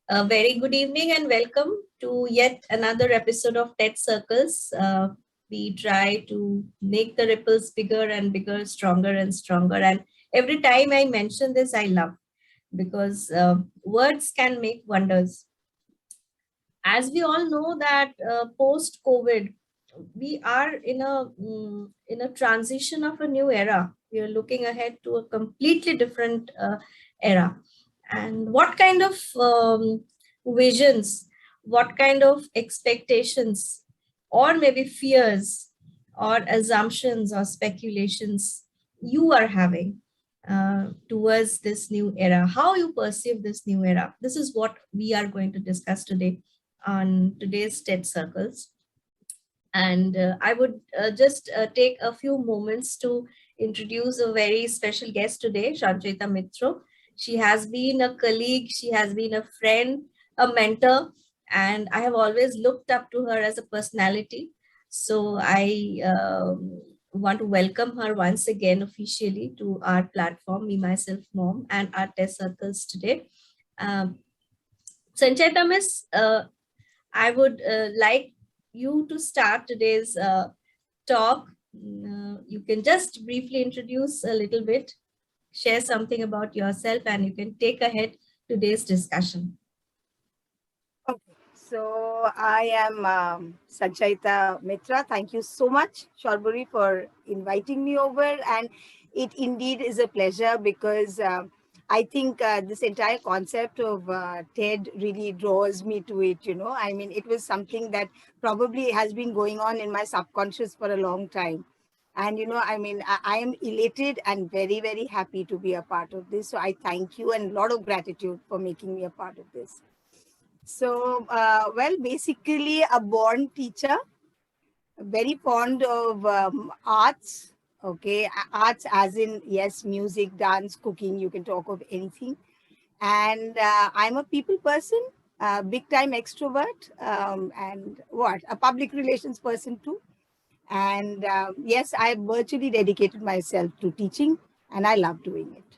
A very good evening and welcome to yet another episode of TED Circles. We try to make the ripples bigger and bigger, stronger and stronger. And every time I mention this, I laugh because words can make wonders. As we all know that post-COVID, we are in a transition of a new era. We are looking ahead to a completely different era. And what kind of visions, what kind of expectations, or maybe fears, or assumptions, or speculations you are having towards this new era? How you perceive this new era? This is what we are going to discuss today on today's TED Circles. And I would just take a few moments to introduce a very special guest today, Sanchayeeta Mitra. She has been a colleague, she has been a friend, a mentor, and I have always looked up to her as a personality. So I want to welcome her once again officially to our platform, Memyselfmom, and our TED Circles today. Um, Sanchayeeta Miss, I would like you to start today's talk. You can just briefly introduce a little bit, share something about yourself, and you can take ahead today's discussion. Okay, so I am Sanchayeeta Mitra. Thank you so much, Sharburi, for inviting me over. And it indeed is a pleasure because I think this entire concept of TED really draws me to it. I mean, it was something that probably has been going on in my subconscious for a long time. And, I mean, I am elated and very, very happy to be a part of this. So I thank you and a lot of gratitude for making me a part of this. So, well, basically a born teacher, very fond of arts, okay, arts as in, yes, music, dance, cooking, you can talk of anything. And I'm a people person, big time extrovert, and a public relations person too. And yes, I virtually dedicated myself to teaching and I love doing it.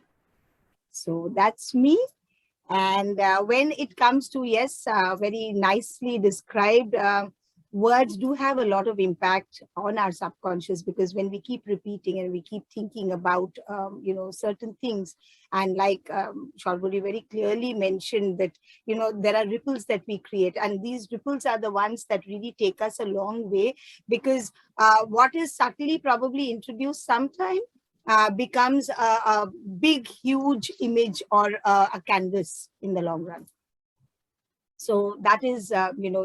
So that's me. And when it comes to, yes, very nicely described, words do have a lot of impact on our subconscious, because when we keep repeating and we keep thinking about, certain things, and like Sharburi very clearly mentioned that, there are ripples that we create, and these ripples are the ones that really take us a long way, because what is subtly probably introduced sometime becomes a big, huge image or a canvas in the long run. So that is,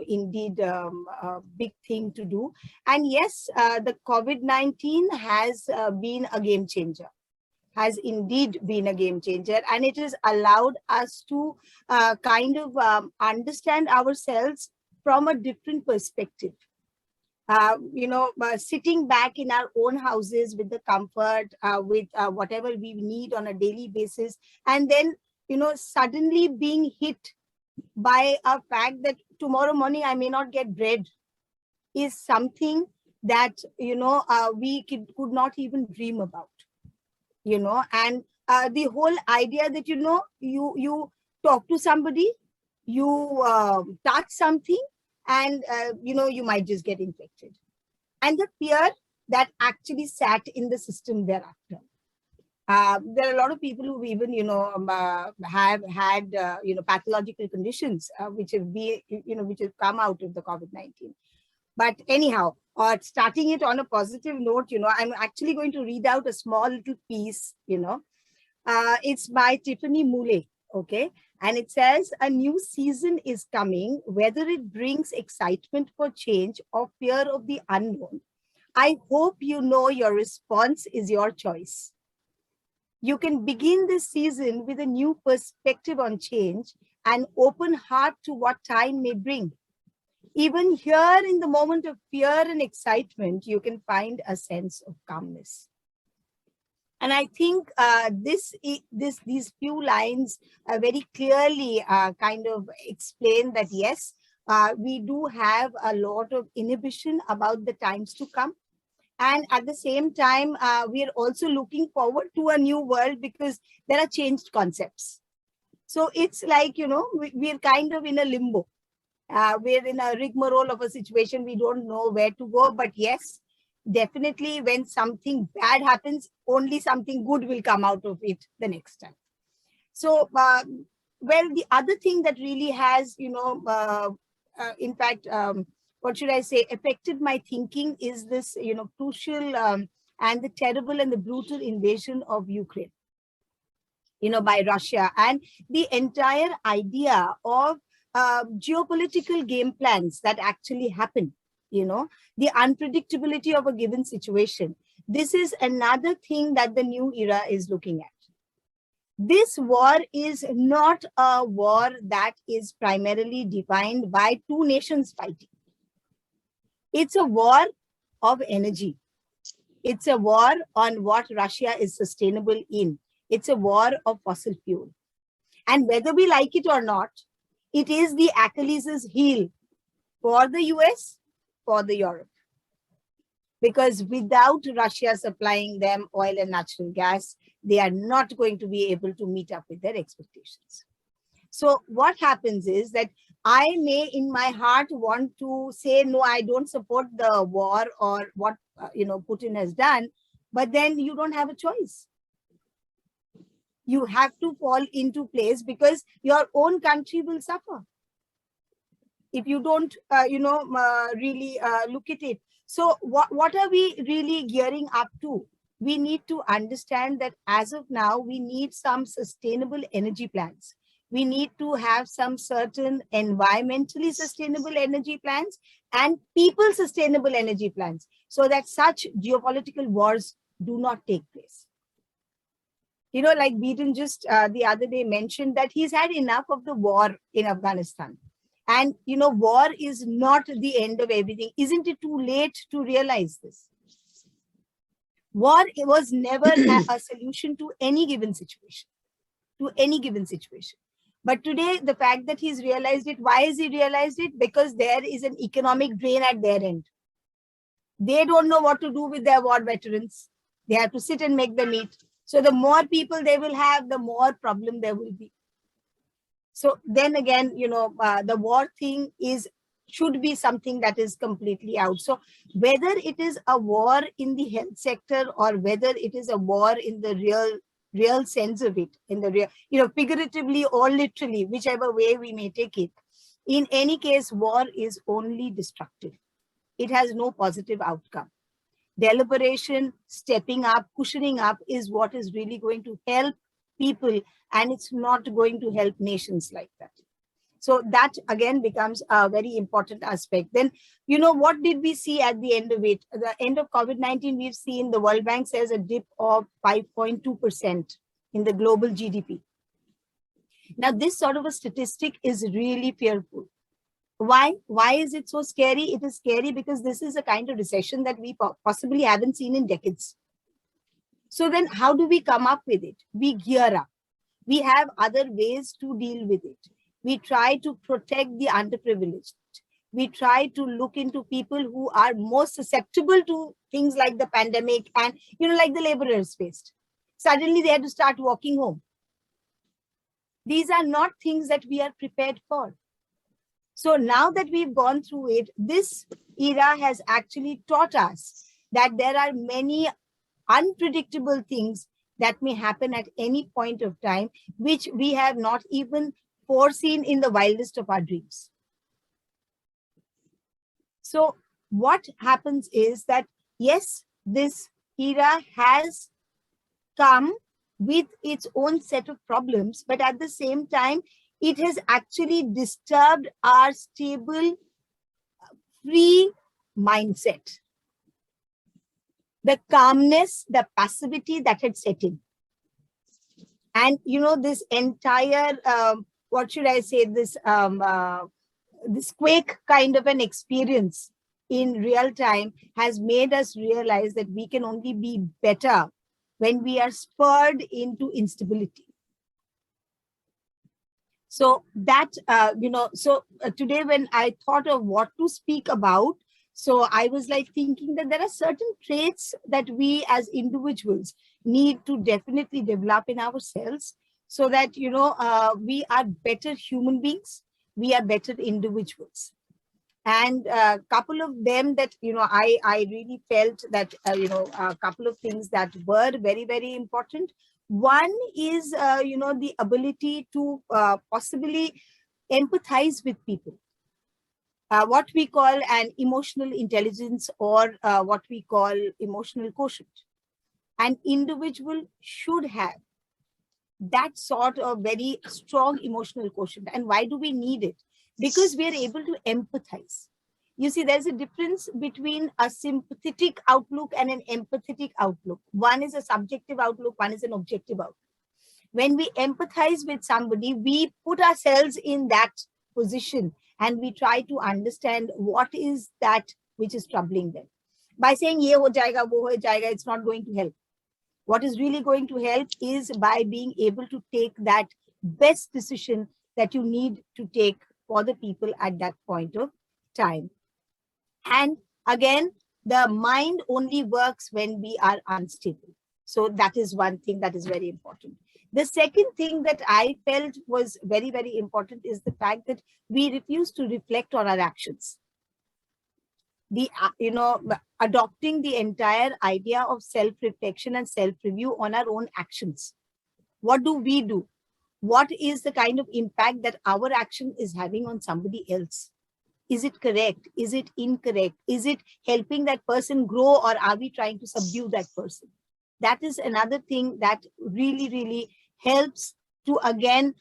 indeed a big thing to do. And yes, the COVID-19 has been a game changer, has indeed been a game changer. And it has allowed us to kind of understand ourselves from a different perspective. Sitting back in our own houses with the comfort, with whatever we need on a daily basis, and then, suddenly being hit by a fact that tomorrow morning I may not get bread is something that, we could not even dream about, and the whole idea that, you talk to somebody, you touch something, and you might just get infected, and the fear that actually sat in the system thereafter. There are a lot of people who even have had pathological conditions which have come out of the COVID-19. But anyhow, starting it on a positive note, I'm actually going to read out a small little piece. It's by Tiffany Mule. Okay. And it says, a new season is coming, whether it brings excitement for change or fear of the unknown. I hope you know your response is your choice. You can begin this season with a new perspective on change and open heart to what time may bring. Even here in the moment of fear and excitement, you can find a sense of calmness. And I think these few lines very clearly kind of explain that, yes, we do have a lot of inhibition about the times to come. And at the same time, we are also looking forward to a new world because there are changed concepts. So it's like, we're kind of in a limbo. We're in a rigmarole of a situation. We don't know where to go. But yes, definitely when something bad happens, only something good will come out of it the next time. So, well, the other thing that really has, in fact, what should I say, affected my thinking is this, crucial and the terrible and the brutal invasion of Ukraine, by Russia, and the entire idea of geopolitical game plans that actually happen, the unpredictability of a given situation. This is another thing that the new era is looking at. This war is not a war that is primarily defined by two nations fighting. It's a war of energy. It's a war on what Russia is sustainable in. It's a war of fossil fuel. And whether we like it or not, it is the Achilles' heel for the US, for the Europe. Because without Russia supplying them oil and natural gas, they are not going to be able to meet up with their expectations. So what happens is that I may in my heart want to say, no, I don't support the war or what Putin has done, but then you don't have a choice. You have to fall into place because your own country will suffer if you don't, really look at it. So what are we really gearing up to? We need to understand that as of now, we need some sustainable energy plans. We need to have some certain environmentally sustainable energy plans and people sustainable energy plans so that such geopolitical wars do not take place. Like Biden just the other day mentioned that he's had enough of the war in Afghanistan. And, war is not the end of everything. Isn't it too late to realize this? War was never a solution to any given situation, But today, the fact that he's realized it, why has he realized it? Because there is an economic drain at their end. They don't know what to do with their war veterans. They have to sit and make them eat. So the more people they will have, the more problem there will be. So then again, the war thing should be something that is completely out. So whether it is a war in the health sector or whether it is a war in the real sense of it, in the real, figuratively or literally, whichever way we may take it, in any case, war is only destructive. It has no positive outcome. Deliberation, stepping up, cushioning up is what is really going to help people, and it's not going to help nations like that. So that again becomes a very important aspect. Then, what did we see at the end of it? At the end of COVID-19, we've seen the World Bank says a dip of 5.2% in the global GDP. Now, this sort of a statistic is really fearful. Why? Why is it so scary? It is scary because this is a kind of recession that we possibly haven't seen in decades. So then how do we come up with it? We gear up. We have other ways to deal with it. We try to protect the underprivileged. We try to look into people who are most susceptible to things like the pandemic and, like the laborers faced. Suddenly they had to start walking home. These are not things that we are prepared for. So now that we've gone through it, this era has actually taught us that there are many unpredictable things that may happen at any point of time, which we have not even foreseen in the wildest of our dreams. So what happens is that, yes, this era has come with its own set of problems, but at the same time, it has actually disturbed our stable, free mindset. The calmness, the passivity that had set in. And, this entire, what should I say, this quake kind of an experience in real time has made us realize that we can only be better when we are spurred into instability. So that, today when I thought of what to speak about, so I was like thinking that there are certain traits that we as individuals need to definitely develop in ourselves so that, we are better human beings, we are better individuals. And a couple of them that, I really felt that, a couple of things that were very, very important. One is, the ability to possibly empathize with people. What we call an emotional intelligence, or what we call emotional quotient. An individual should have that sort of very strong emotional quotient. And why do we need it? Because we are able to empathize. You see, there's a difference between a sympathetic outlook and an empathetic outlook. One is a subjective outlook, one is an objective outlook. When we empathize with somebody, we put ourselves in that position and we try to understand what is that which is troubling them. By saying, ye ho jayega, wo ho jayega, it's not going to help. What is really going to help is by being able to take that best decision that you need to take for the people at that point of time. And again, the mind only works when we are unstable. So that is one thing that is very important. The second thing that I felt was very, very important is the fact that we refuse to reflect on our actions. Adopting the entire idea of self-reflection and self-review on our own actions. What do we do? What is the kind of impact that our action is having on somebody else? Is it correct? Is it incorrect? Is it helping that person grow, or are we trying to subdue that person? That is another thing that really, really helps to, again,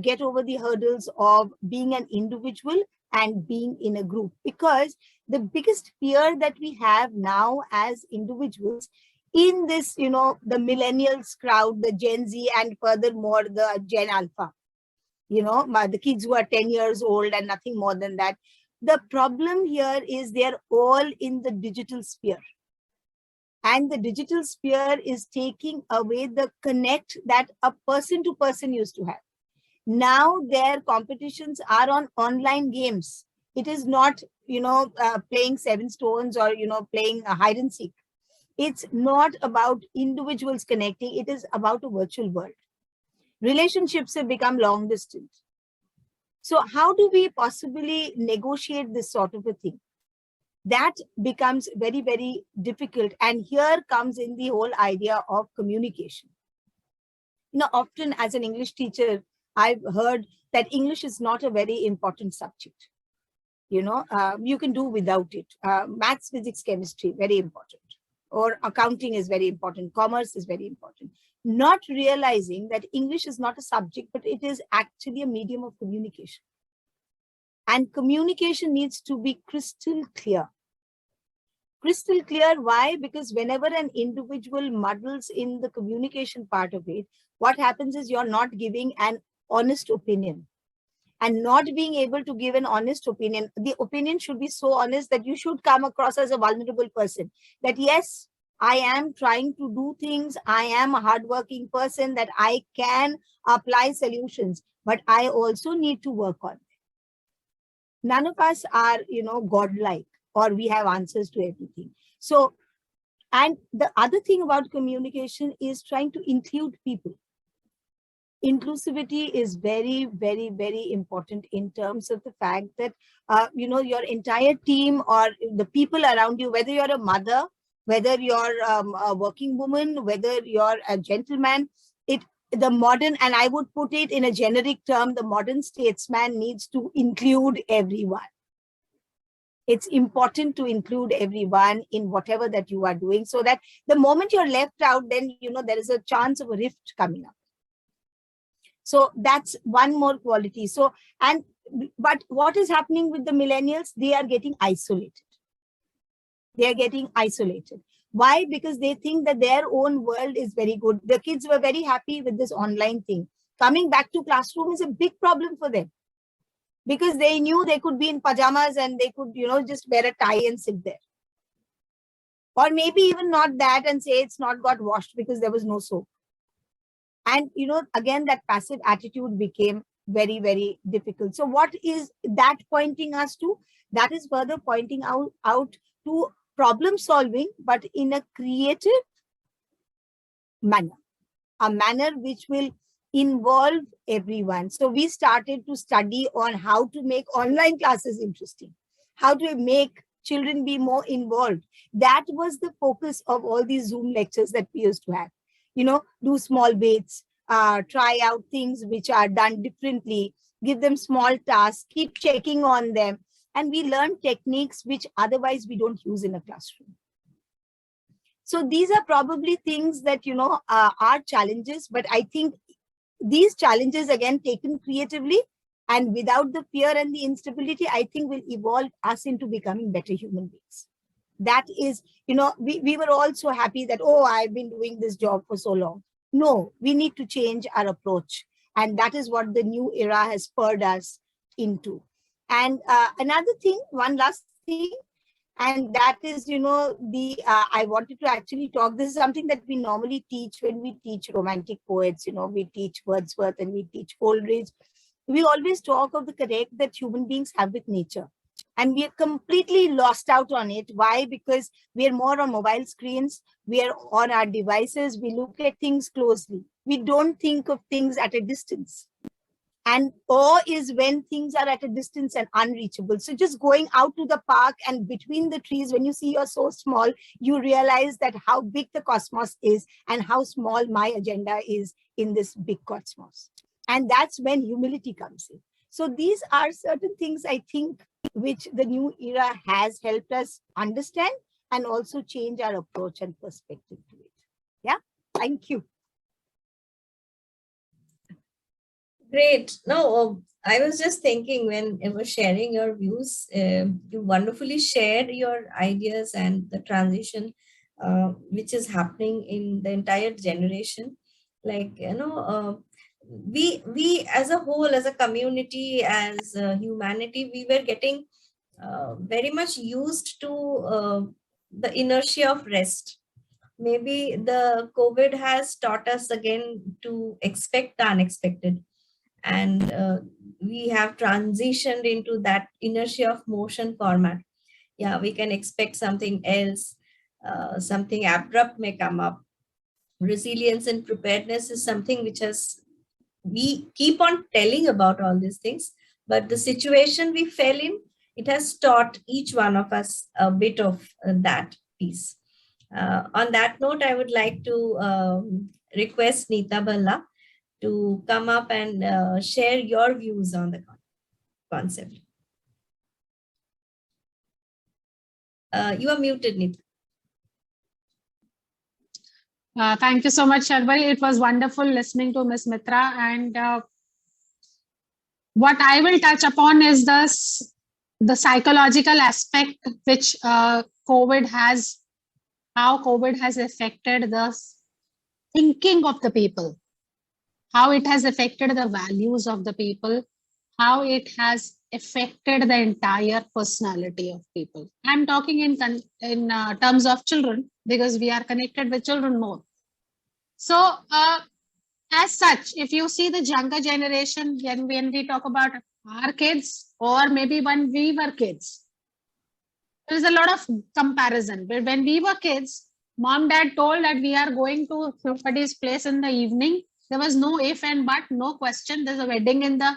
get over the hurdles of being an individual and being in a group. Because the biggest fear that we have now as individuals in this, the millennials crowd, the Gen Z, and furthermore the Gen Alpha, the kids who are 10 years old and nothing more than that. The problem here is they're all in the digital sphere. And the digital sphere is taking away the connect that a person to person used to have. Now their competitions are on online games. It is not, playing 7 stones or, playing a hide and seek. It's not about individuals connecting. It is about a virtual world. Relationships have become long distance. So how do we possibly negotiate this sort of a thing? That becomes very, very difficult. And here comes in the whole idea of communication. Often as an English teacher, I've heard that English is not a very important subject. You can do without it. Maths, physics, chemistry, very important. Or accounting is very important. Commerce is very important. Not realizing that English is not a subject, but it is actually a medium of communication. And communication needs to be crystal clear. Crystal clear, why? Because whenever an individual muddles in the communication part of it, what happens is you're not giving an honest opinion. And not being able to give an honest opinion, the opinion should be so honest that you should come across as a vulnerable person. That yes, I am trying to do things. I am a hardworking person, that I can apply solutions, but I also need to work on them. None of us are, godlike, or we have answers to everything. So, and the other thing about communication is trying to include people. Inclusivity is very, very, very important in terms of the fact that, your entire team or the people around you, whether you're a mother, whether you're a working woman, whether you're a gentleman, the modern, and I would put it in a generic term, the modern statesman needs to include everyone. It's important to include everyone in whatever that you are doing, so that the moment you're left out, then, there is a chance of a rift coming up. So that's one more quality. But what is happening with the millennials? They are getting isolated. They are getting isolated. Why? Because they think that their own world is very good. The kids were very happy with this online thing. Coming back to classroom is a big problem for them, because they knew they could be in pajamas and they could, just wear a tie and sit there. Or maybe even not that, and say it's not got washed because there was no soap. And, again, that passive attitude became very, very difficult. So what is that pointing us to? That is further pointing out to problem solving, but in a creative manner, a manner which will involve everyone. So we started to study on how to make online classes interesting, how to make children be more involved. That was the focus of all these Zoom lectures that we used to have. Do small bits, try out things which are done differently, give them small tasks, keep checking on them. And we learn techniques which otherwise we don't use in a classroom. So these are probably things that, are challenges, but I think these challenges, again, taken creatively and without the fear and the instability, I think will evolve us into becoming better human beings. That is, we were all so happy that, oh, I've been doing this job for so long. No, we need to change our approach. And that is what the new era has spurred us into. And another thing, one last thing, and that is, I wanted to actually talk, this is something that we normally teach when we teach romantic poets, we teach Wordsworth and we teach Coleridge. We always talk of the connect that human beings have with nature. And we are completely lost out on it. Why? Because we are more on mobile screens, we are on our devices, we look at things closely. We don't think of things at a distance. And awe is when things are at a distance and unreachable. So just going out to the park and between the trees, when you see you're so small, you realize that how big the cosmos is and how small my agenda is in this big cosmos. And that's when humility comes in. So these are certain things, I think, which the new era has helped us understand and also change our approach and perspective to it. Yeah, thank you. Great. No, I was just thinking when you were sharing your views, you wonderfully shared your ideas and the transition which is happening in the entire generation. Like, we as a whole, as a community, as humanity, we were getting very much used to the inertia of rest. Maybe the COVID has taught us again to expect the unexpected. And we have transitioned into that inertia of motion format. Yeah, we can expect something else, something abrupt may come up. Resilience and preparedness is something which we keep on telling about all these things, but the situation we fell in, it has taught each one of us a bit of that piece. On that note, I would like to request Neeta, Bhalla, to come up and share your views on the concept. You are muted, Neeta. Thank you so much, Sharbari. It was wonderful listening to Ms. Mitra. And what I will touch upon is the psychological aspect which COVID has, how COVID has affected the thinking of the people, how it has affected the values of the people, how it has affected the entire personality of people. I'm talking in terms of children because we are connected with children more. So as such, if you see the younger generation, when we talk about our kids or maybe when we were kids, there is a lot of comparison. But when we were kids, mom, dad told that we are going to somebody's place in the evening. There was no if and but, no question. There's a wedding in the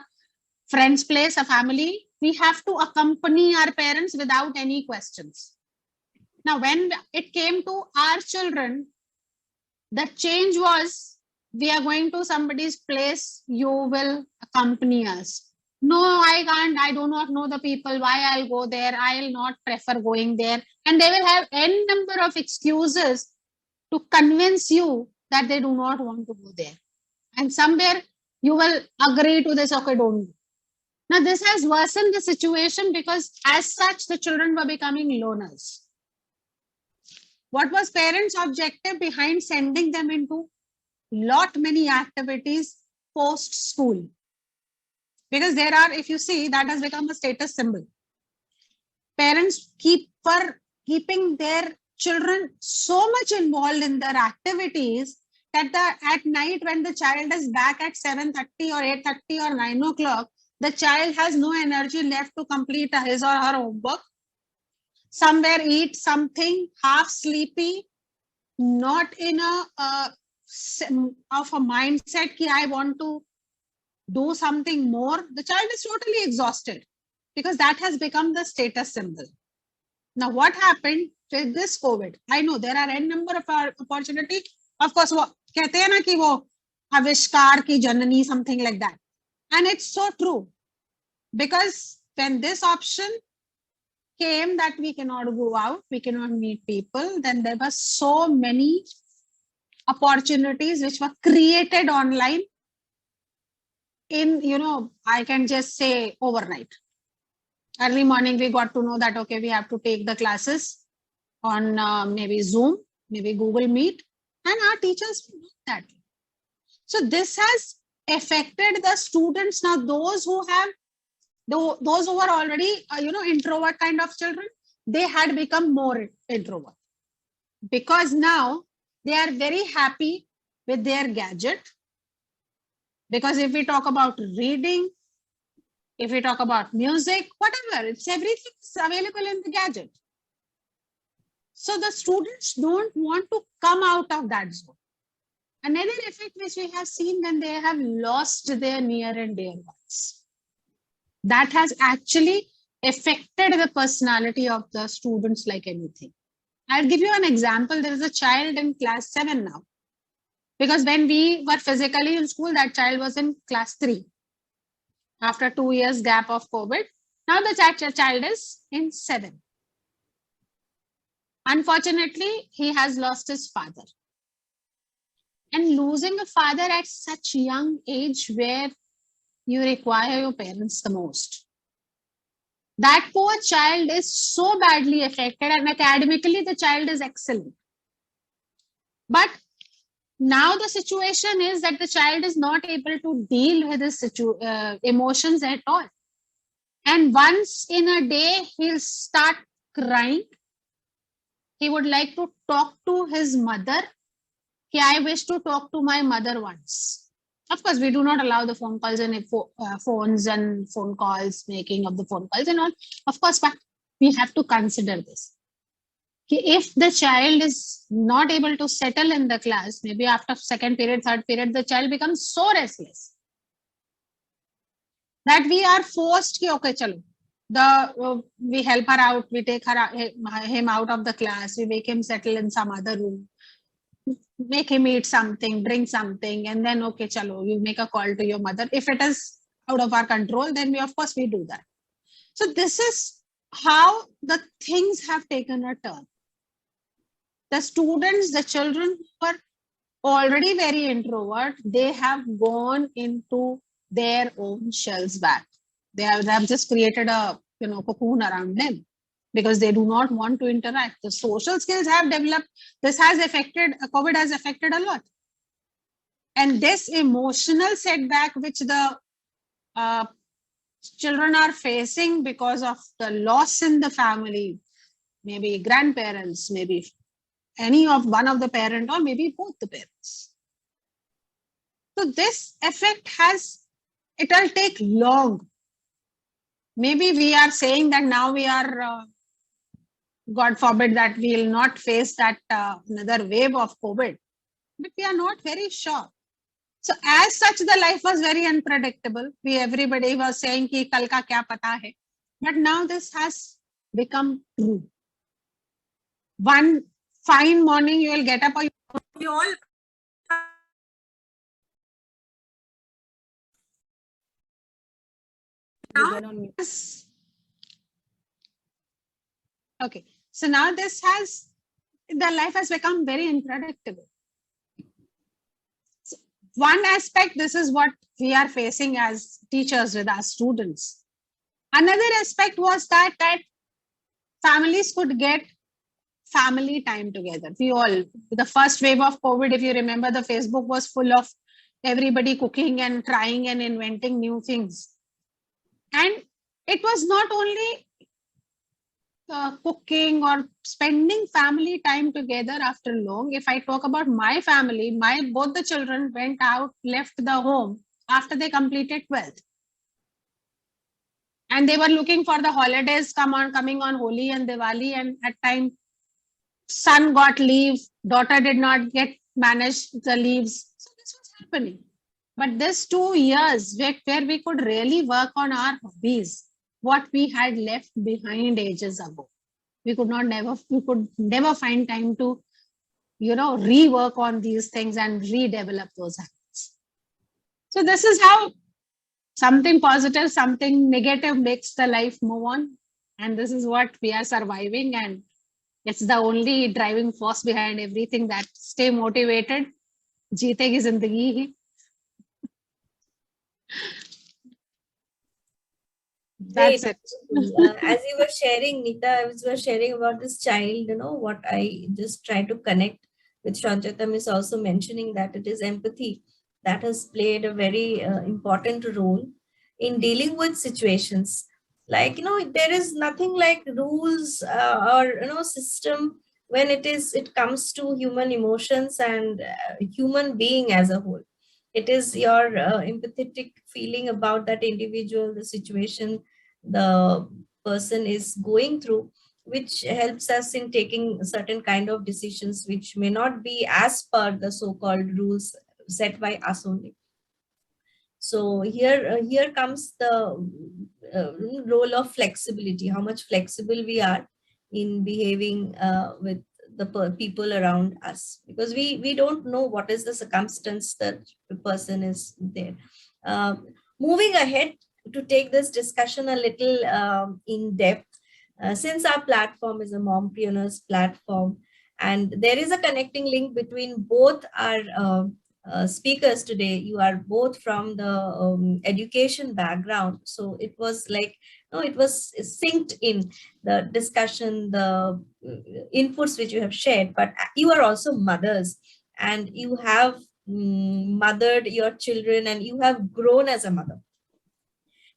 friend's place, a family. We have to accompany our parents without any questions. Now, when it came to our children, the change was, we are going to somebody's place, you will accompany us. No, I can't. I do not know the people. Why I'll go there? I'll not prefer going there. And they will have n number of excuses to convince you that they do not want to go there. And somewhere you will agree to this, okay, don't go. Now, this has worsened the situation because as such, the children were becoming loners. What was parents' objective behind sending them into lot many activities post school? Because there are, if you see, that has become a status symbol. Parents keeping their children so much involved in their activities that at night when the child is back at 7:30 or 8:30 or 9 o'clock, the child has no energy left to complete his or her homework. Somewhere eat something, half sleepy, not in a of a mindset ki I want to do something more, the child is totally exhausted because that has become the status symbol. Now, what happened with this COVID? I know there are n number of opportunity. Of course, वो कहते हैं ना कि वो आविष्कार की जननी, something like that. And it's so true. Because when this option came that we cannot go out, we cannot meet people, then there were so many opportunities which were created online in, I can just say overnight. Early morning, we got to know that, okay, we have to take the classes on maybe Zoom, maybe Google Meet, and our teachers know that. So this has affected the students. Now, those who are already, introvert kind of children, they had become more introvert because now they are very happy with their gadget. Because if we talk about reading, if we talk about music, whatever, it's everything is available in the gadget. So the students don't want to come out of that zone. Another effect which we have seen when they have lost their near and dear ones. That has actually affected the personality of the students like anything. I'll give you an example. There is a child in class 7 now. Because when we were physically in school, that child was in class 3. After 2 years gap of COVID, now the child is in 7. Unfortunately, he has lost his father. And losing a father at such young age where you require your parents the most. That poor child is so badly affected, and academically the child is excellent. But now the situation is that the child is not able to deal with his emotions at all. And once in a day, he'll start crying. He would like to talk to his mother. I wish to talk to my mother once. Of course, we do not allow the phone calls and phones and phone calls, making of the phone calls and all. Of course, but we have to consider this. If the child is not able to settle in the class, maybe after second period, third period, the child becomes so restless that we are forced ki, okay, chalo, we help her out, we take him out of the class, we make him settle in some other room, make him eat something, drink something, and then, okay, chalo, you make a call to your mother. If it is out of our control, then we, of course, we do that. So this is how the things have taken a turn. The students, the children who are already very introvert, they have gone into their own shells back. They have just created a cocoon around them because they do not want to interact. The social skills have developed. This has affected, COVID has affected a lot. And this emotional setback which the children are facing because of the loss in the family, maybe grandparents, maybe any of one of the parent or maybe both the parents. So this effect it'll take long. Maybe we are saying that now we are, God forbid that we will not face that another wave of COVID, but we are not very sure. So as such, the life was very unpredictable. Everybody was saying ki kal ka kya pata hai, but now this has become true. One fine morning, you will get up, or you all. Okay, so now the life has become very unpredictable. So one aspect, this is what we are facing as teachers with our students. Another aspect was that families could get family time together. The first wave of COVID, if you remember, the Facebook was full of everybody cooking and trying and inventing new things. And it was not only cooking or spending family time together after long. If I talk about my family, both the children went out, left the home after they completed 12th. And they were looking for the holidays coming on Holi and Diwali, and at time son got leave, daughter did not get manage the leaves. So this was happening. But this 2 years where we could really work on our hobbies, what we had left behind ages ago. We could never find time to, rework on these things and redevelop those habits. So this is how something positive, something negative makes the life move on. And this is what we are surviving. And it's the only driving force behind everything, that stay motivated. Jeetegi zindagi hi. That's it. As you were sharing, Neeta, as you were sharing about this child, what I just try to connect with Sanchayeeta is also mentioning that it is empathy that has played a very important role in dealing with situations. Like, there is nothing like rules or, system when it comes to human emotions and human being as a whole. It is your empathetic feeling about that individual, the situation the person is going through, which helps us in taking certain kind of decisions which may not be as per the so-called rules set by us only. So here comes the role of flexibility, how much flexible we are in behaving with the people around us, because we don't know what is the circumstance that the person is there. Moving ahead to take this discussion a little in depth, since our platform is a mompreneurs platform, and there is a connecting link between both our speakers today. You are both from the education background, so it was like, it was synced in the discussion, the inputs which you have shared. But you are also mothers, and you have mothered your children, and you have grown as a mother.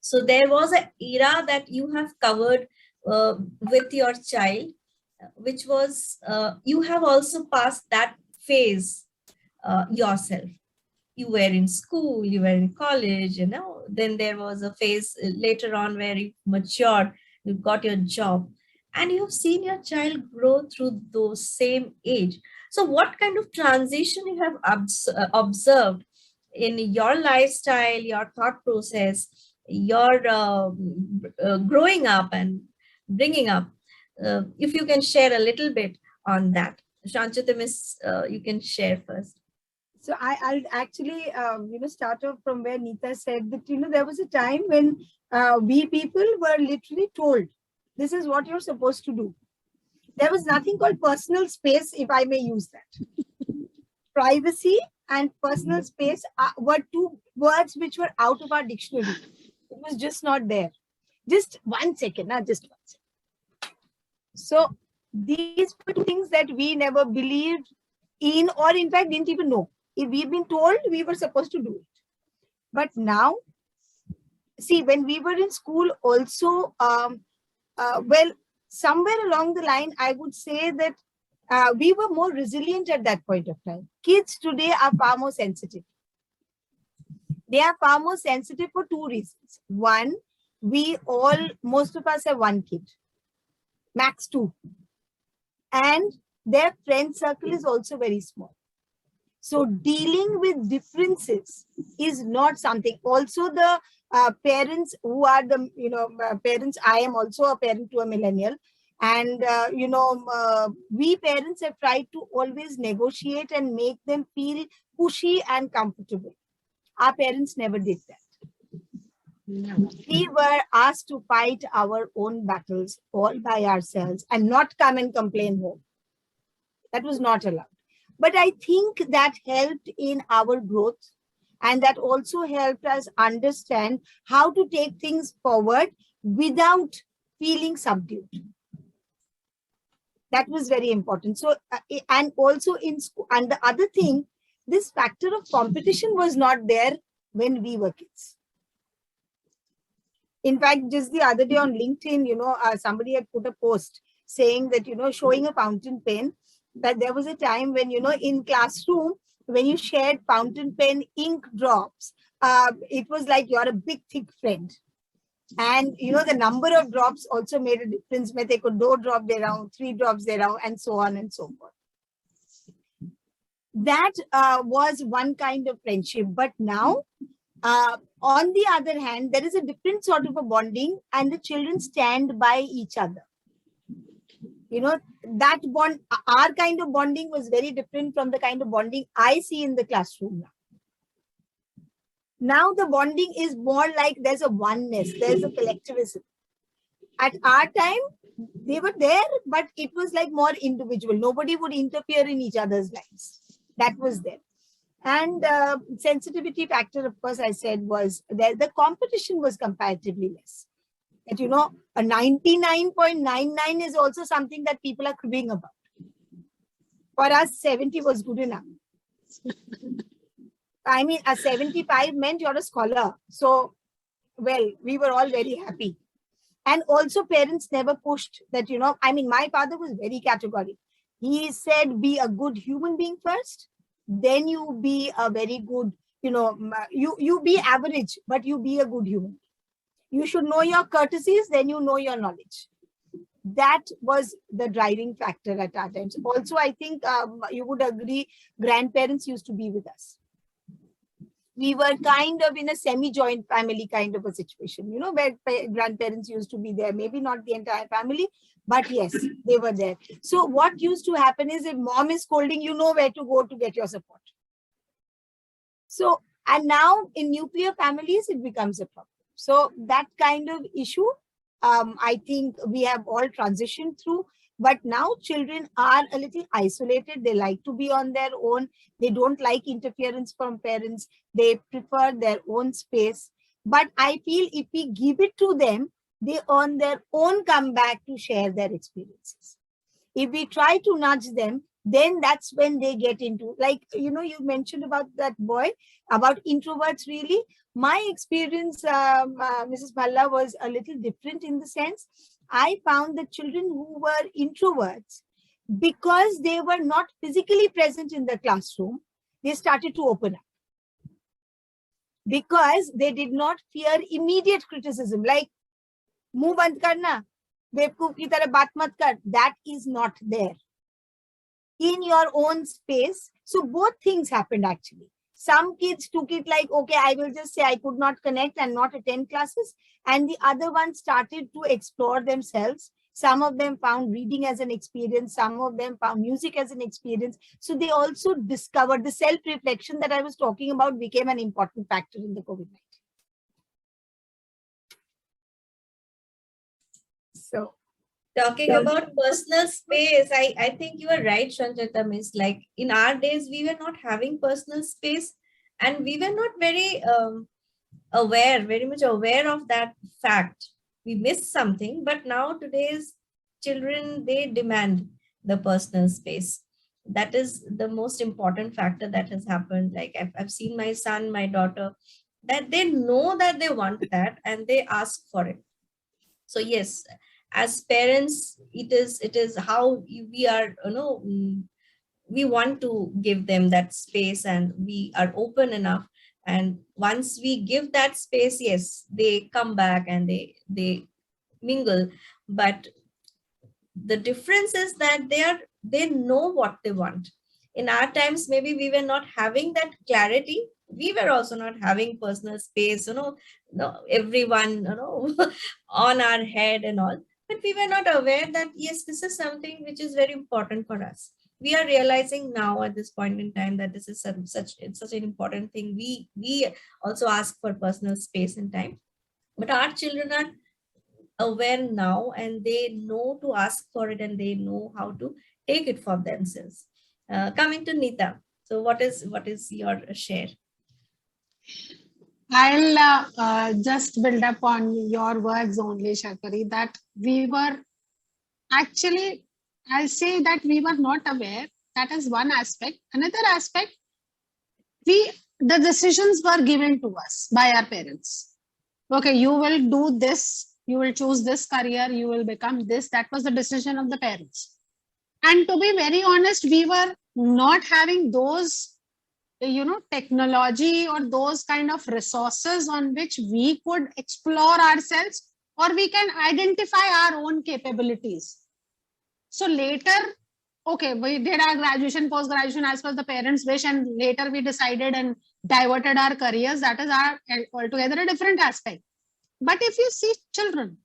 So there was an era that you have covered with your child, which was, you have also passed that phase yourself. You were in school, you were in college, then there was a phase later on where you matured, you got your job, and you've seen your child grow through those same age. So what kind of transition you have observed in your lifestyle, your thought process, your growing up and bringing up? If you can share a little bit on that. Sanchayeeta, Miss, you can share first. So I'll actually, start off from where Neeta said that, there was a time when we people were literally told, this is what you're supposed to do. There was nothing called personal space, if I may use that. Privacy and personal space were two words which were out of our dictionary. It was just not there. Just 1 second, just 1 second. So these were two things that we never believed in, or in fact didn't even know. If we've been told, we were supposed to do it. But now, see, when we were in school also, well, somewhere along the line, I would say that we were more resilient at that point of time. Kids today are far more sensitive. They are far more sensitive for two reasons. One, most of us have one kid, max two. And their friend circle is also very small. So dealing with differences is not something. Also, the parents who are the parents. I am also a parent to a millennial, and we parents have tried to always negotiate and make them feel cushy and comfortable. Our parents never did that. No. We were asked to fight our own battles all by ourselves and not come and complain home. That was not allowed. But I think that helped in our growth, and that also helped us understand how to take things forward without feeling subdued. That was very important. So, and also in school, and the other thing, this factor of competition was not there when we were kids. In fact, just the other day on LinkedIn, somebody had put a post saying that, showing a fountain pen, that there was a time when, in classroom, when you shared fountain pen ink drops, it was like you're a big, thick friend. And, the number of drops also made a difference. They could 2 drop there, 3 drops there, and so on and so forth. that was one kind of friendship. But now, on the other hand, there is a different sort of a bonding, and the children stand by each other. You know, that bond, our kind of bonding was very different from the kind of bonding I see in the classroom now. Now the bonding is more like there's a oneness, there's a collectivism. At our time, they were there, but it was like more individual. Nobody would interfere in each other's lives. That was there. And sensitivity factor, of course, I said was there. The competition was comparatively less. That, you know, a 99.99 is also something that people are cribbing about. For us, 70 was good enough. I mean, a 75 meant you're a scholar. So, well, we were all very happy. And also parents never pushed that, you know, I mean, my father was very categorical. He said, be a good human being first, then you be a very good, you know, you be average, but you be a good human. You should know your courtesies, then you know your knowledge. That was the driving factor at our times. Also, I think you would agree, grandparents used to be with us. We were kind of in a semi-joint family kind of a situation, you know, where grandparents used to be there. Maybe not the entire family, but yes, they were there. So what used to happen is if mom is scolding, you know where to go to get your support. So, and now in nuclear families, it becomes a problem. So that kind of issue, I think we have all transitioned through. But now children are a little isolated. They like to be on their own. They don't like interference from parents. They prefer their own space. But I feel if we give it to them, they earn their own comeback to share their experiences. If we try to nudge them, then that's when they get into, like, you know, you mentioned about that boy, about introverts. Really, my experience, Mrs. Bhalla, was a little different in the sense I found that children who were introverts, because they were not physically present in the classroom, they started to open up. Because they did not fear immediate criticism, like, muh band karna, बेवकूफ की तरह बात मत कर. That is not there. In your own space. So both things happened actually. Some kids took it like, okay, I will just say I could not connect and not attend classes. And the other ones started to explore themselves. Some of them found reading as an experience. Some of them found music as an experience. So they also discovered the self-reflection that I was talking about became an important factor in the COVID-19. So, talking about personal space, I think you are right, Sanchayeeta Miss. Like in our days, we were not having personal space and we were not very very much aware of that fact. We missed something, but now today's children, they demand the personal space. That is the most important factor that has happened. Like I've seen my son, my daughter, that they know that they want that and they ask for it. So yes, as parents, it is how we are, you know, we want to give them that space and we are open enough. And once we give that space, yes, they come back and they mingle. But the difference is that they know what they want. In our times, maybe we were not having that clarity. We were also not having personal space, you know, everyone, you know, on our head and all. But we were not aware that, yes, this is something which is very important for us. We are realizing now at this point in time that this is such an important thing. We also ask for personal space and time. But our children are aware now and they know to ask for it and they know how to take it for themselves. Coming to Neeta. So what is your share? I'll just build up on your words only, Shakari, that we were actually, I'll say that we were not aware. That is one aspect. Another aspect, the decisions were given to us by our parents. Okay, you will do this, you will choose this career, you will become this. That was the decision of the parents. And to be very honest, we were not having those, you know, technology or those kind of resources on which we could explore ourselves or we can identify our own capabilities. So later, okay, we did our graduation, post-graduation as per the parents' wish, and later we decided and diverted our careers. That is our altogether a different aspect. But if you see children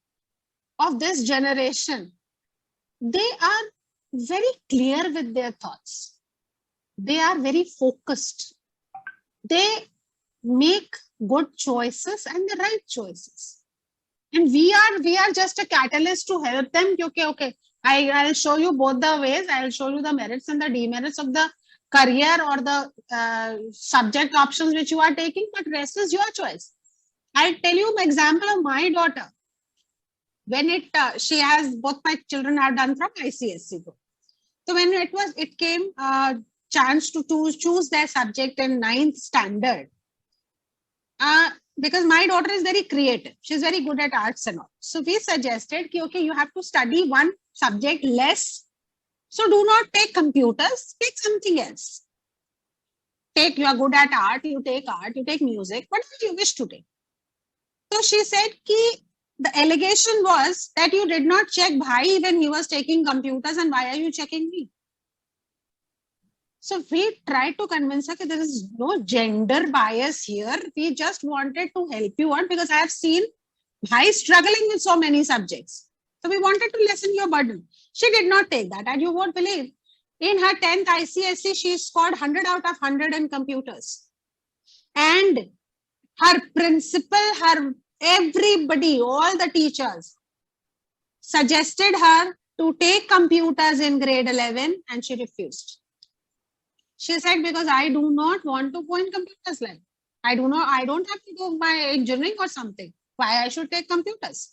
of this generation, they are very clear with their thoughts. They are very focused. They make good choices and the right choices. And we are just a catalyst to help them. Okay, I'll show you both the ways. I'll show you the merits and the demerits of the career or the subject options which you are taking, but rest is your choice. I'll tell you an example of my daughter. When she has, both my children are done from ICSC. So when it came chance to choose their subject in 9th standard, because my daughter is very creative. She's very good at arts and all. So we suggested, okay, you have to study one subject less. So do not take computers, take something else. You are good at art, you take music, whatever you wish to take. So she said, the allegation was that you did not check Bhai when he was taking computers, and why are you checking me? So we tried to convince her that there is no gender bias here. We just wanted to help you out because I have seen Bhai struggling with so many subjects. So we wanted to lessen your burden. She did not take that. And you won't believe, in her 10th ICSE, she scored 100 out of 100 in computers. And her principal, everybody, all the teachers suggested her to take computers in grade 11, and she refused. She said, because I do not want to go in computers line. I don't have to do my engineering or something. Why I should take computers?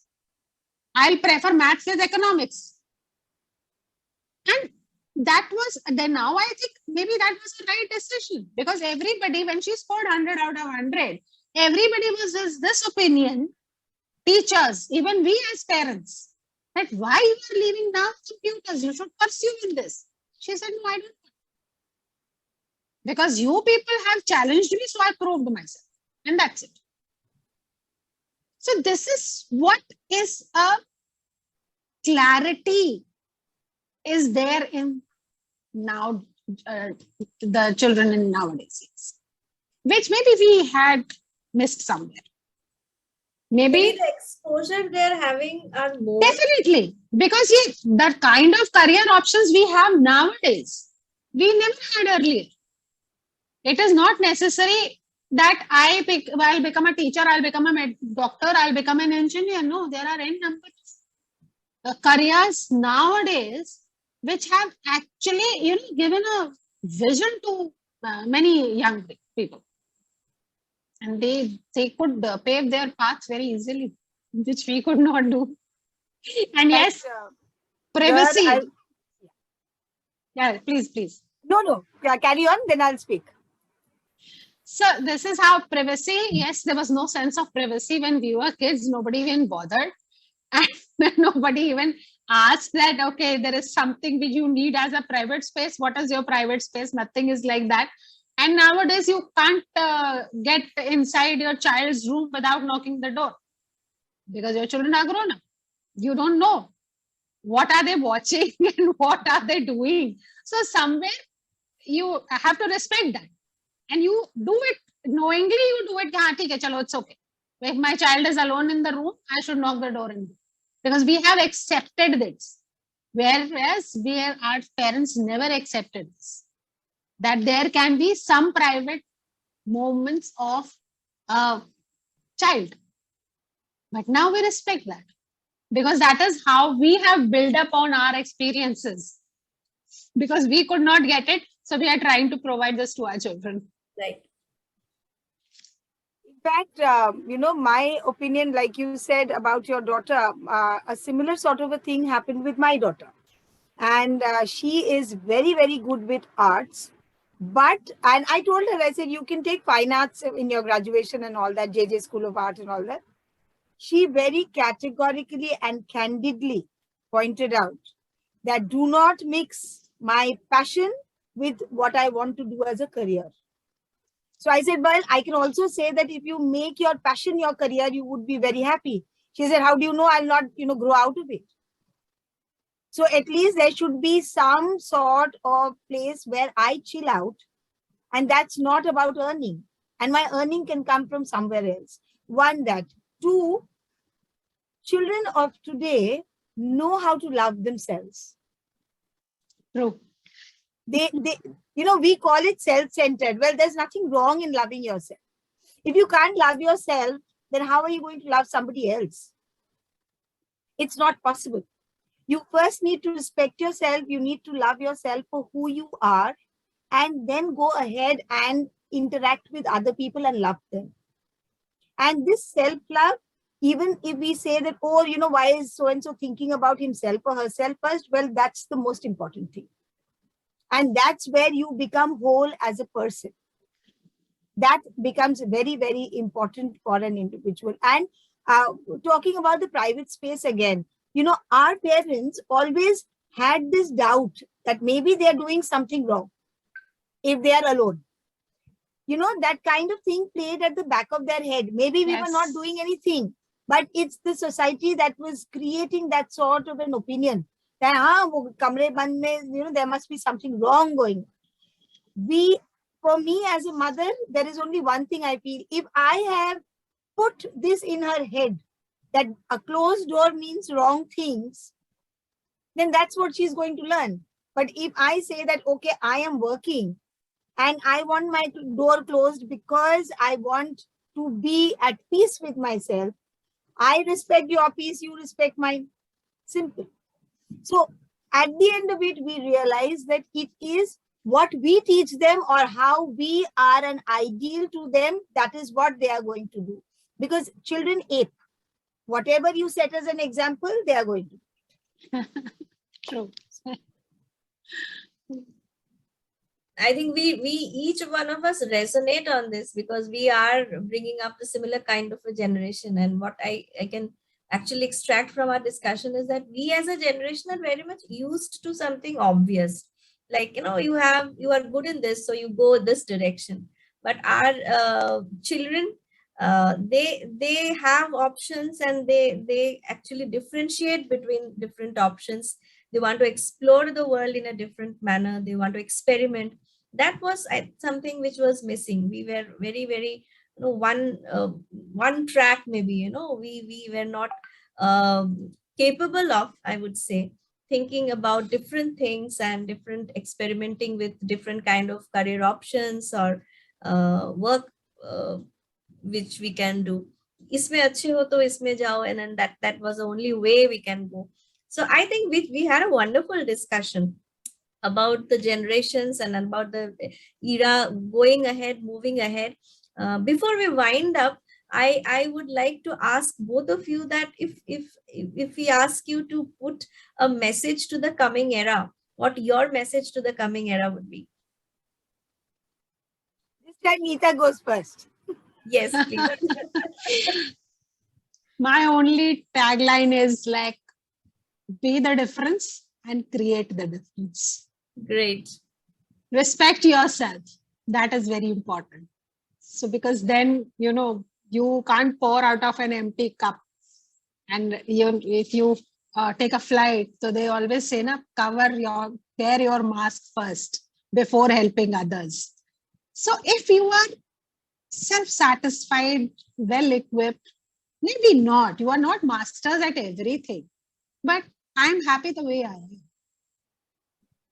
I'll prefer maths with economics. And that was, then now I think maybe that was the right decision, because everybody, when she scored 100 out of 100, everybody was this opinion, teachers, even we as parents, that why you are leaving now computers? You should pursue in this. She said, no, I don't. Because you people have challenged me, so I proved myself. And that's it. So this is what is a clarity is there in now the children in nowadays, which maybe we had missed somewhere. Maybe the exposure they're having are more. Definitely. Because the kind of career options we have nowadays, we never had earlier. It is not necessary that I'll become a teacher, I'll become a doctor, I'll become an engineer. No, there are n number of careers nowadays which have actually, given a vision to many young people. And they could pave their paths very easily, which we could not do. And yes, privacy. Yeah, please. No. Yeah, carry on, then I'll speak. So this is how privacy, yes, there was no sense of privacy when we were kids. Nobody even bothered. And nobody even asked that, okay, there is something which you need as a private space. What is your private space? Nothing is like that. And nowadays you can't get inside your child's room without knocking the door, because your children are grown up. You don't know what are they watching and what are they doing. So somewhere you have to respect that. And you do it knowingly, you do it, chalo, it's okay. If my child is alone in the room, I should knock the door in. Because we have accepted this. Whereas our parents never accepted this. That there can be some private moments of a child. But now we respect that. Because that is how we have built up on our experiences. Because we could not get it. So we are trying to provide this to our children. Right. In fact, my opinion, like you said about your daughter, a similar sort of a thing happened with my daughter. And she is very, very good with arts. And I told her, I said, you can take fine arts in your graduation and all that, JJ School of Art and all that. She very categorically and candidly pointed out that do not mix my passion with what I want to do as a career. So I said, well, I can also say that if you make your passion your career, you would be very happy. She said, how do you know I'll not, grow out of it? So at least there should be some sort of place where I chill out, and that's not about earning. And my earning can come from somewhere else. One, that. Two, children of today know how to love themselves. True. They we call it self-centered. Well, there's nothing wrong in loving yourself. If you can't love yourself, then how are you going to love somebody else? It's not possible. You first need to respect yourself. You need to love yourself for who you are, and then go ahead and interact with other people and love them. And this self-love, even if we say that, oh, why is so-and-so thinking about himself or herself first? Well, that's the most important thing. And that's where you become whole as a person. That becomes very, very important for an individual. And talking about the private space again, our parents always had this doubt that maybe they're doing something wrong if they are alone. That kind of thing played at the back of their head. Maybe we were not doing anything, but it's the society that was creating that sort of an opinion that there must be something wrong going on. For me as a mother, there is only one thing I feel. If I have put this in her head that a closed door means wrong things, then that's what she's going to learn. But if I say that, okay, I am working and I want my door closed because I want to be at peace with myself, I respect your peace, you respect mine. Simple. So at the end of it, we realize that it is what we teach them or how we are an ideal to them, that is what they are going to do. Because children ape. Whatever you set as an example, they are going to do. True. I think we each one of us resonate on this because we are bringing up the similar kind of a generation. And what I can actually extract from our discussion is that we as a generation are very much used to something obvious. Like, you are good in this, so you go this direction. But our children, they have options, and they actually differentiate between different options. They want to explore the world in a different manner. They want to experiment. That was something which was missing. We were very, very, one track maybe, we were not capable of, I would say, thinking about different things and different experimenting with different kind of career options or work which we can do. Isme achhe ho to isme jao, and then that was the only way we can go. So I think we had a wonderful discussion about the generations and about the era going ahead, moving ahead. Before we wind up, I would like to ask both of you that if we ask you to put a message to the coming era, what your message to the coming era would be? This time Neeta goes first. Yes, please. My only tagline is like, be the difference and create the difference. Great. Respect yourself. That is very important. So because then, you can't pour out of an empty cup. And if you take a flight, so they always say, wear your mask first before helping others. So if you are self-satisfied, well-equipped, maybe not. You are not masters at everything. But I'm happy the way I am.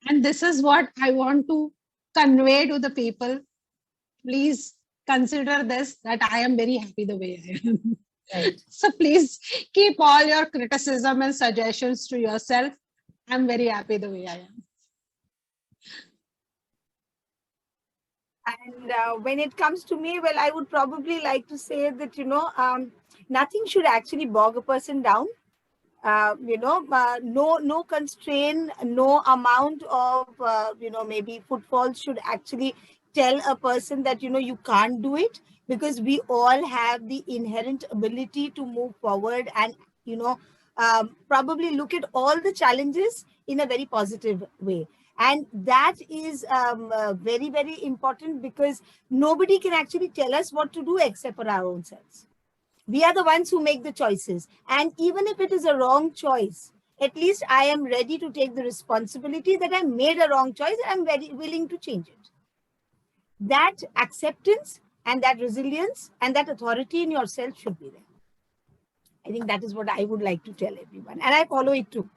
And this is what I want to convey to the people. Please consider this, that I am very happy the way I am. Right. So please keep all your criticism and suggestions to yourself. I'm very happy the way I am. And when it comes to me, well, I would probably like to say that, nothing should actually bog a person down. No constraint, no amount of, maybe footfalls should actually tell a person that, you can't do it, because we all have the inherent ability to move forward and, probably look at all the challenges in a very positive way. And that is very, very important, because nobody can actually tell us what to do except for our own selves. We are the ones who make the choices. And even if it is a wrong choice, at least I am ready to take the responsibility that I made a wrong choice and I'm very willing to change it. That acceptance and that resilience and that authority in yourself should be there. I think that is what I would like to tell everyone. And I follow it too.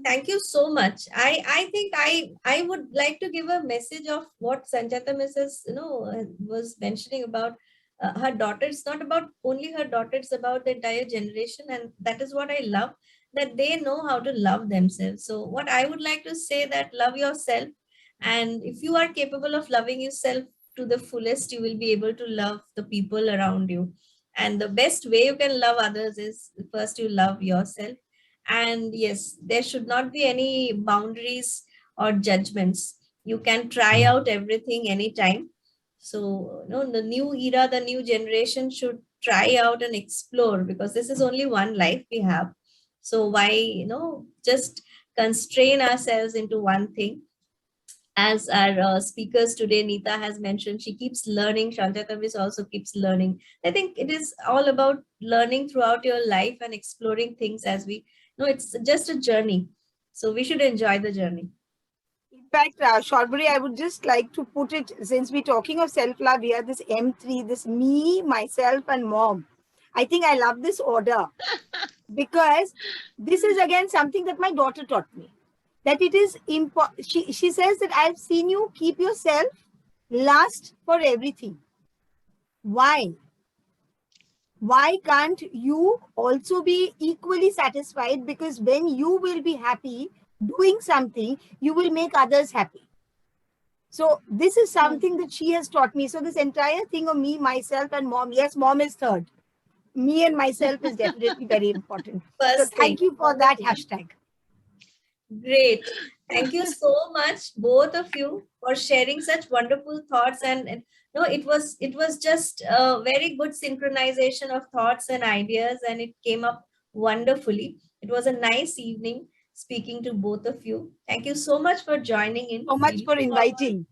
Thank you so much. I think I would like to give a message of what Sanchayeeta Mrs. Was mentioning about her daughter. It's not about only her daughter, it's about the entire generation. And that is what I love, that they know how to love themselves. So what I would like to say, that love yourself. And if you are capable of loving yourself to the fullest, you will be able to love the people around you. And the best way you can love others is first you love yourself. And yes, there should not be any boundaries or judgments. You can try out everything anytime. So, the new era, the new generation should try out and explore, because this is only one life we have. So why, just constrain ourselves into one thing? As our speakers today, Neeta has mentioned, she keeps learning. Sanchayeeta also keeps learning. I think it is all about learning throughout your life and exploring things as we it's just a journey. So we should enjoy the journey. In fact, Shorbori, I would just like to put it, since we're talking of self-love here, this M3, this me, myself, and mom. I think I love this order because this is again something that my daughter taught me. That it is important. She says that I've seen you keep yourself last for everything. Why? Why can't you also be equally satisfied? Because when you will be happy doing something, you will make others happy. So this is something that she has taught me. So this entire thing of me, myself, and mom. Yes, mom is third. Me and myself is definitely very important. So thank you for that hashtag. Great. Thank you so much, both of you, for sharing such wonderful thoughts. And it was just a very good synchronization of thoughts and ideas, and it came up wonderfully. It was a nice evening speaking to both of you. Thank you so much for joining in. So much for inviting.